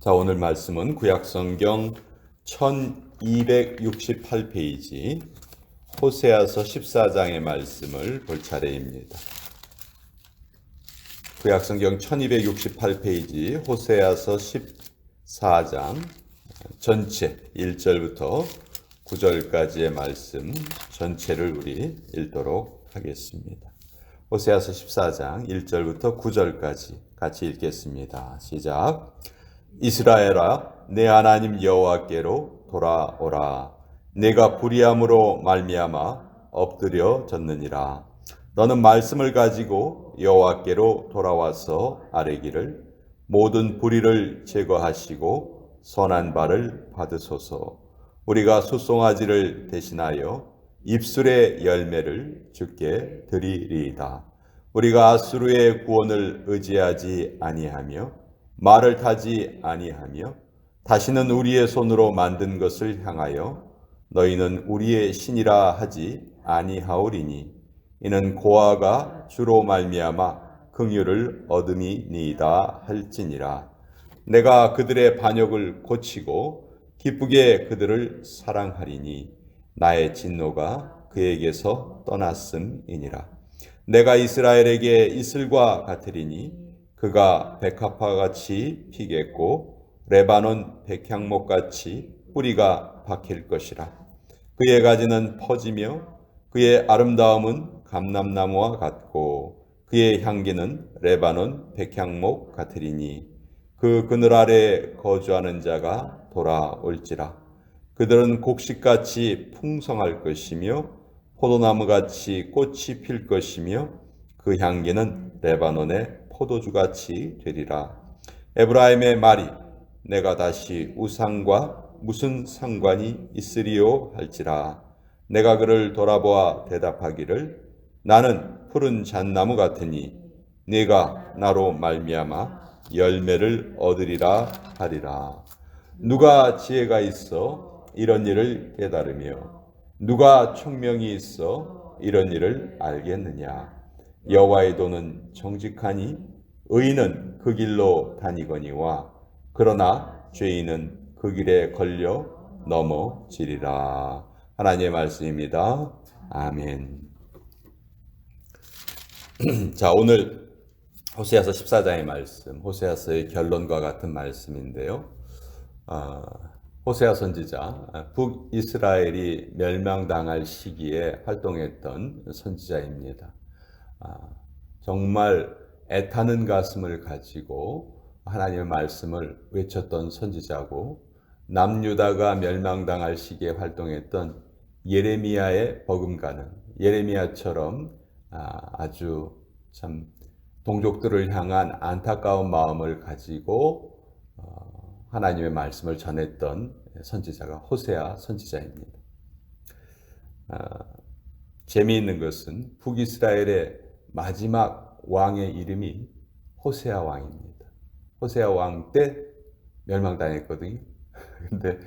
자, 오늘 말씀은 구약성경 1268페이지 호세아서 14장의 말씀을 볼 차례입니다. 구약성경 1268페이지 호세아서 14장 전체 1절부터 9절까지의 말씀 전체를 우리 읽도록 하겠습니다. 호세아서 14장 1절부터 9절까지 같이 읽겠습니다. 시작. 이스라엘아, 내 하나님 여호와께로 돌아오라. 내가 불의함으로 말미암아 엎드려졌느니라. 너는 말씀을 가지고 여호와께로 돌아와서 아뢰기를 모든 불의를 제거하시고 선한 바를 받으소서. 우리가 수송아지를 대신하여 입술의 열매를 주께 드리리이다. 우리가 아수르의 구원을 의지하지 아니하며 말을 타지 아니하며 다시는 우리의 손으로 만든 것을 향하여 너희는 우리의 신이라 하지 아니하오리니 이는 고아가 주로 말미암아 긍휼을 얻음이니이다 할지니라. 내가 그들의 반역을 고치고 기쁘게 그들을 사랑하리니 나의 진노가 그에게서 떠났음이니라. 내가 이스라엘에게 이슬과 같으리니 그가 백합화같이 피겠고 레바논 백향목같이 뿌리가 박힐 것이라. 그의 가지는 퍼지며 그의 아름다움은 감람나무와 같고 그의 향기는 레바논 백향목 같으리니 그 그늘 아래 거주하는 자가 돌아올지라. 그들은 곡식같이 풍성할 것이며 포도나무같이 꽃이 필 것이며 그 향기는 레바논의 포도주같이 되리라. 에브라임의 말이 내가 다시 우상과 무슨 상관이 있으리요 할지라. 내가 그를 돌아보아 대답하기를 나는 푸른 잣나무 같으니 네가 나로 말미암아 열매를 얻으리라 하리라. 누가 지혜가 있어 이런 일을 깨달으며 누가 총명이 있어 이런 일을 알겠느냐. 여호와의 도는 정직하니 의인은 그 길로 다니거니와 그러나 죄인은 그 길에 걸려 넘어지리라. 하나님의 말씀입니다. 아멘. 자, 오늘 호세아서 14장의 말씀, 호세아서의 결론과 같은 말씀인데요. 호세아 선지자, 북이스라엘이 멸망당할 시기에 활동했던 선지자입니다. 정말 애타는 가슴을 가지고 하나님의 말씀을 외쳤던 선지자고 남유다가 멸망당할 시기에 활동했던 예레미야의 버금가는 예레미야처럼 아주 참 동족들을 향한 안타까운 마음을 가지고 하나님의 말씀을 전했던 선지자가 호세아 선지자입니다. 재미있는 것은 북이스라엘의 마지막 왕의 이름이 호세아 왕입니다. 호세아 왕 때 멸망당했거든요. 근데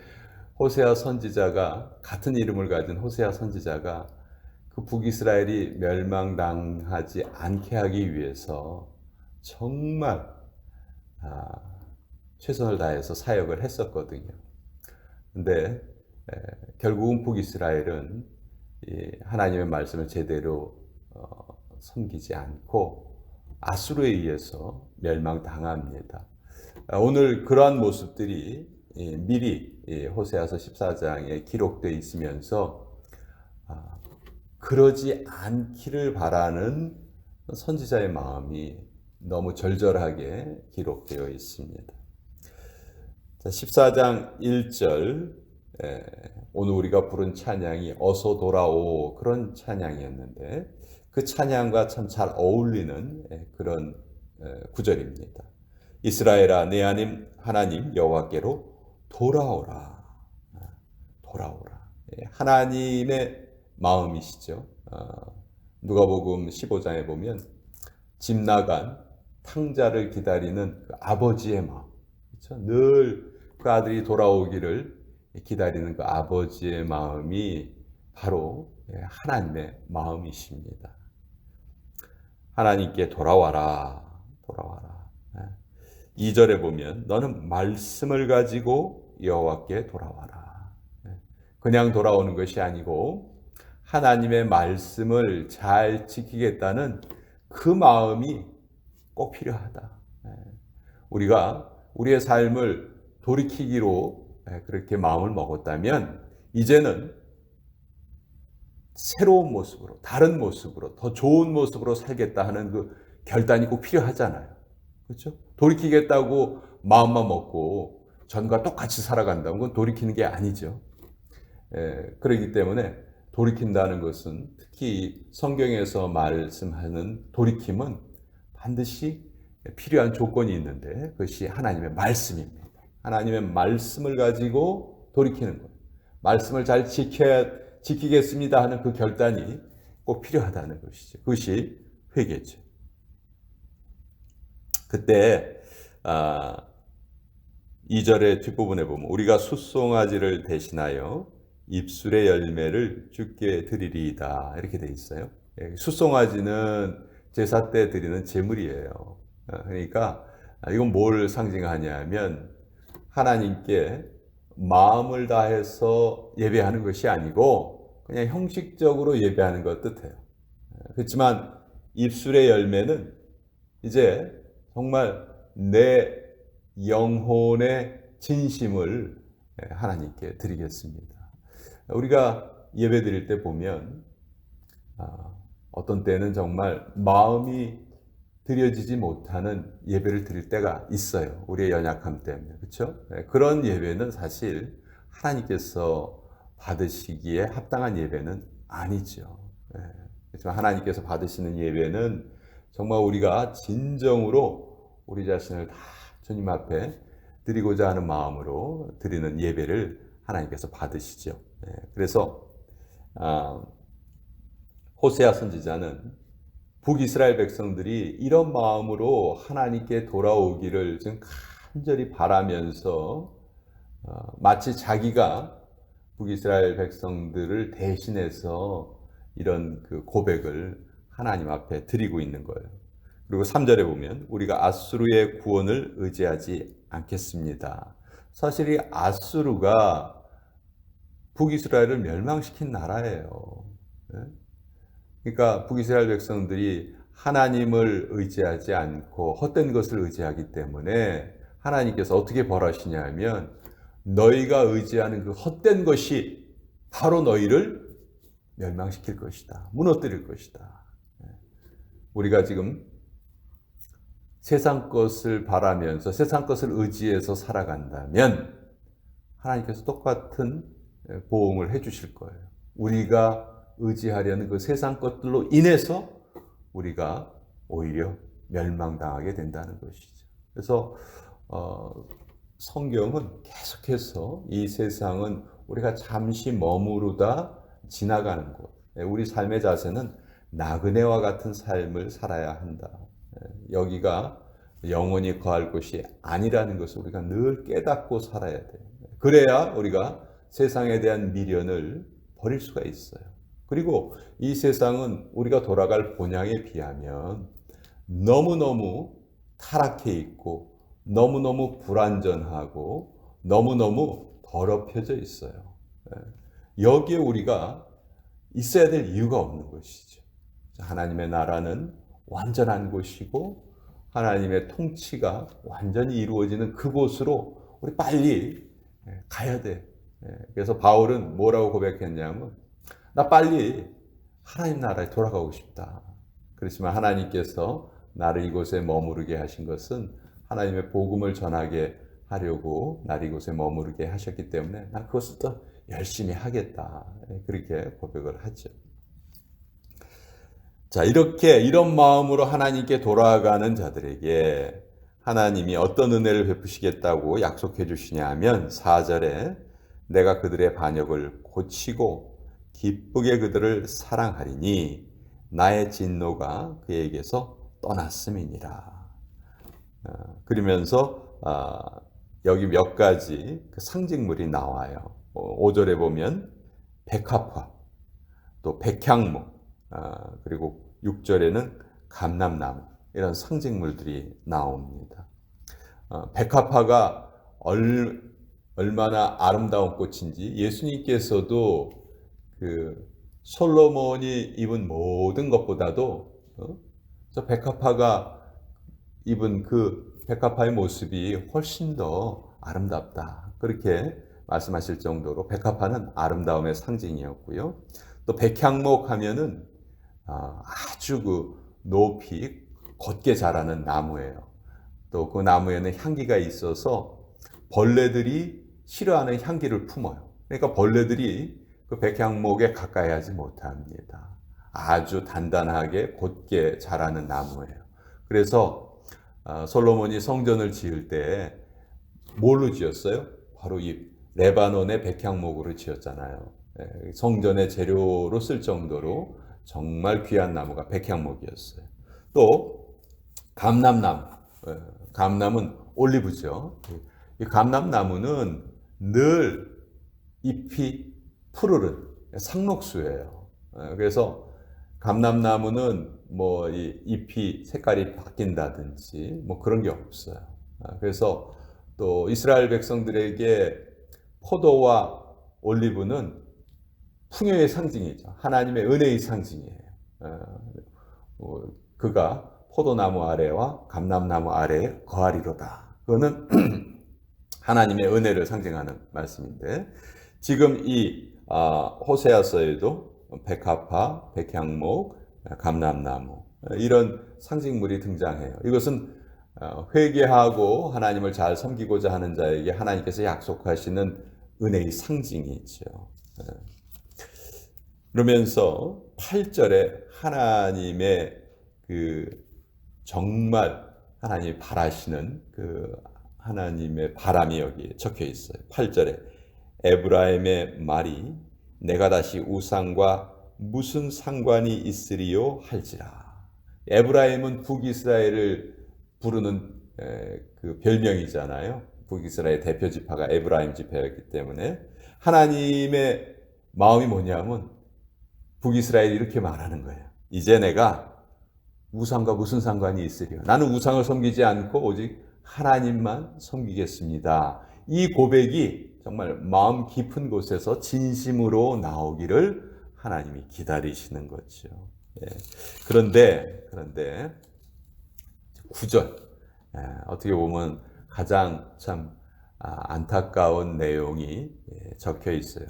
호세아 선지자가 같은 이름을 가진 호세아 선지자가 그 북이스라엘이 멸망당하지 않게 하기 위해서 정말 최선을 다해서 사역을 했었거든요. 근데 결국은 북이스라엘은 하나님의 말씀을 제대로 섬기지 않고 아수르에 의해서 멸망당합니다. 오늘 그러한 모습들이 미리 호세아서 14장에 기록되어 있으면서 그러지 않기를 바라는 선지자의 마음이 너무 절절하게 기록되어 있습니다. 14장 1절 오늘 우리가 부른 찬양이 어서 돌아오 그런 찬양이었는데 그 찬양과 참 잘 어울리는 그런 구절입니다. 이스라엘아 내 하나님 여호와께로 돌아오라. 돌아오라. 하나님의 마음이시죠. 누가복음 15장에 보면 집 나간 탕자를 기다리는 그 아버지의 마음. 그렇죠? 늘 그 아들이 돌아오기를 기다리는 그 아버지의 마음이 바로 하나님의 마음이십니다. 하나님께 돌아와라, 돌아와라. 2절에 보면 너는 말씀을 가지고 여호와께 돌아와라. 그냥 돌아오는 것이 아니고 하나님의 말씀을 잘 지키겠다는 그 마음이 꼭 필요하다. 우리가 우리의 삶을 돌이키기로 그렇게 마음을 먹었다면 이제는 새로운 모습으로, 다른 모습으로, 더 좋은 모습으로 살겠다 하는 그 결단이 꼭 필요하잖아요. 그렇죠? 돌이키겠다고 마음만 먹고 전과 똑같이 살아간다면 그건 돌이키는 게 아니죠. 그렇기 때문에 돌이킨다는 것은 특히 성경에서 말씀하는 돌이킴은 반드시 필요한 조건이 있는데 그것이 하나님의 말씀입니다. 하나님의 말씀을 가지고 돌이키는 거예요. 말씀을 잘 지키겠습니다 하는 그 결단이 꼭 필요하다는 것이죠. 그것이 회개죠. 그때 2절의 뒷부분에 보면 우리가 숫송아지를 대신하여 입술의 열매를 주께 드리리이다 이렇게 돼 있어요. 숫송아지는 제사 때 드리는 제물이에요. 그러니까 이건 뭘 상징하냐면 하나님께 마음을 다해서 예배하는 것이 아니고 그냥 형식적으로 예배하는 것 뜻해요. 그렇지만 입술의 열매는 이제 정말 내 영혼의 진심을 하나님께 드리겠습니다. 우리가 예배 드릴 때 보면 어떤 때는 정말 마음이 드려지지 못하는 예배를 드릴 때가 있어요. 우리의 연약함 때문에. 그렇죠? 그런 예배는 사실 하나님께서 받으시기에 합당한 예배는 아니죠. 그렇지만 하나님께서 받으시는 예배는 정말 우리가 진정으로 우리 자신을 다 주님 앞에 드리고자 하는 마음으로 드리는 예배를 하나님께서 받으시죠. 그래서 호세아 선지자는 북이스라엘 백성들이 이런 마음으로 하나님께 돌아오기를 좀 간절히 바라면서 마치 자기가 북이스라엘 백성들을 대신해서 이런 그 고백을 하나님 앞에 드리고 있는 거예요. 그리고 3절에 보면 우리가 아수르의 구원을 의지하지 않겠습니다. 사실 이 아수르가 북이스라엘을 멸망시킨 나라예요. 그러니까 북이스라엘 백성들이 하나님을 의지하지 않고 헛된 것을 의지하기 때문에 하나님께서 어떻게 벌하시냐 하면 너희가 의지하는 그 헛된 것이 바로 너희를 멸망시킬 것이다. 무너뜨릴 것이다. 우리가 지금 세상 것을 바라면서 세상 것을 의지해서 살아간다면 하나님께서 똑같은 보응을 해 주실 거예요. 우리가 의지하려는 그 세상 것들로 인해서 우리가 오히려 멸망당하게 된다는 것이죠. 그래서 성경은 계속해서 이 세상은 우리가 잠시 머무르다 지나가는 곳, 우리 삶의 자세는 나그네와 같은 삶을 살아야 한다. 여기가 영원히 거할 곳이 아니라는 것을 우리가 늘 깨닫고 살아야 돼요. 그래야 우리가 세상에 대한 미련을 버릴 수가 있어요. 그리고 이 세상은 우리가 돌아갈 본향에 비하면 너무너무 타락해 있고 너무너무 불완전하고 너무너무 더럽혀져 있어요. 여기에 우리가 있어야 될 이유가 없는 것이죠. 하나님의 나라는 완전한 곳이고 하나님의 통치가 완전히 이루어지는 그곳으로 우리 빨리 가야 돼. 그래서 바울은 뭐라고 고백했냐면 나 빨리 하나님 나라에 돌아가고 싶다. 그렇지만 하나님께서 나를 이곳에 머무르게 하신 것은 하나님의 복음을 전하게 하려고 나를 이곳에 머무르게 하셨기 때문에 난 그것을 더 열심히 하겠다. 그렇게 고백을 하죠. 자, 이런 마음으로 하나님께 돌아가는 자들에게 하나님이 어떤 은혜를 베푸시겠다고 약속해 주시냐 하면 4절에 내가 그들의 반역을 고치고 기쁘게 그들을 사랑하리니 나의 진노가 그에게서 떠났음이니라. 그러면서 여기 몇 가지 그 상징물이 나와요. 5절에 보면 백합화, 또 백향목, 그리고 6절에는 감람나무 이런 상징물들이 나옵니다. 백합화가 얼마나 아름다운 꽃인지 예수님께서도 그 솔로몬이 입은 모든 것보다도 저 백합화가 입은 그 백합화의 모습이 훨씬 더 아름답다. 그렇게 말씀하실 정도로 백합화는 아름다움의 상징이었고요. 또 백향목 하면은 아주 그 높이 곧게 자라는 나무예요. 또 그 나무에는 향기가 있어서 벌레들이 싫어하는 향기를 품어요. 그러니까 벌레들이 그 백향목에 가까이 하지 못합니다. 아주 단단하게 곧게 자라는 나무예요. 그래서 솔로몬이 성전을 지을 때 뭘로 지었어요? 바로 이 레바논의 백향목으로 지었잖아요. 성전의 재료로 쓸 정도로 정말 귀한 나무가 백향목이었어요. 또 감람나무, 감람은 올리브죠. 이 감람나무는 늘 잎이 푸르른 상록수예요. 그래서 감람나무는 뭐 이 잎이 색깔이 바뀐다든지 뭐 그런 게 없어요. 그래서 또 이스라엘 백성들에게 포도와 올리브는 풍요의 상징이죠. 하나님의 은혜의 상징이에요. 그가 포도나무 아래와 감람나무 아래에 거하리로다. 그거는 하나님의 은혜를 상징하는 말씀인데 지금 이 호세아서에도 백합화, 백향목, 감람나무 이런 상징물이 등장해요. 이것은 회개하고 하나님을 잘 섬기고자 하는 자에게 하나님께서 약속하시는 은혜의 상징이죠. 그러면서 8절에 하나님의 그 정말 하나님이 바라시는 그 하나님의 바람이 여기 적혀 있어요. 8절에 에브라임의 말이 내가 다시 우상과 무슨 상관이 있으리요 할지라. 에브라임은 북이스라엘을 부르는 그 별명이잖아요. 북이스라엘 대표 지파가 에브라임 지파였기 때문에 하나님의 마음이 뭐냐면 북이스라엘이 이렇게 말하는 거예요. 이제 내가 우상과 무슨 상관이 있으리요. 나는 우상을 섬기지 않고 오직 하나님만 섬기겠습니다. 이 고백이 정말 마음 깊은 곳에서 진심으로 나오기를 하나님이 기다리시는 거죠. 그런데 9절 어떻게 보면 가장 참 안타까운 내용이 적혀 있어요.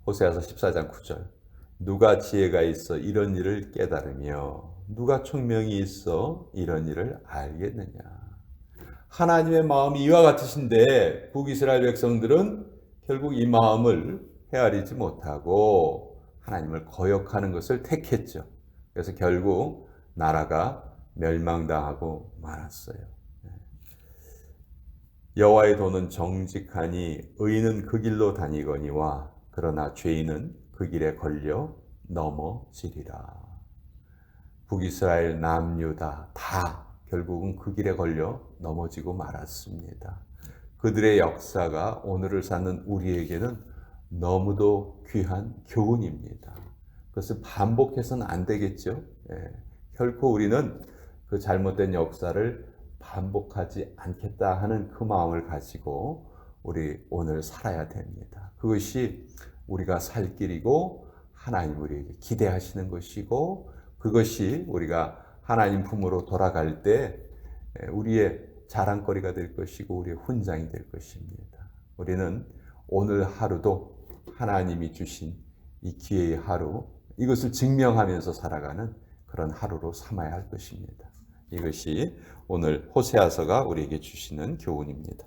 호세아서 14장 9절 누가 지혜가 있어 이런 일을 깨달으며 누가 총명이 있어 이런 일을 알겠느냐. 하나님의 마음이 이와 같으신데 북이스라엘 백성들은 결국 이 마음을 헤아리지 못하고 하나님을 거역하는 것을 택했죠. 그래서 결국 나라가 멸망당하고 말았어요. 여호와의 도는 정직하니 의인은 그 길로 다니거니와 그러나 죄인은 그 길에 걸려 넘어지리라. 북이스라엘 남유다 다 결국은 그 길에 걸려 넘어지고 말았습니다. 그들의 역사가 오늘을 사는 우리에게는 너무도 귀한 교훈입니다. 그것을 반복해서는 안 되겠죠. 결코 우리는 그 잘못된 역사를 반복하지 않겠다 하는 그 마음을 가지고 우리 오늘 살아야 됩니다. 그것이 우리가 살 길이고 하나님 우리에게 기대하시는 것이고 그것이 우리가 하나님 품으로 돌아갈 때 우리의 자랑거리가 될 것이고 우리의 훈장이 될 것입니다. 우리는 오늘 하루도 하나님이 주신 이 기회의 하루 이것을 증명하면서 살아가는 그런 하루로 삼아야 할 것입니다. 이것이 오늘 호세아서가 우리에게 주시는 교훈입니다.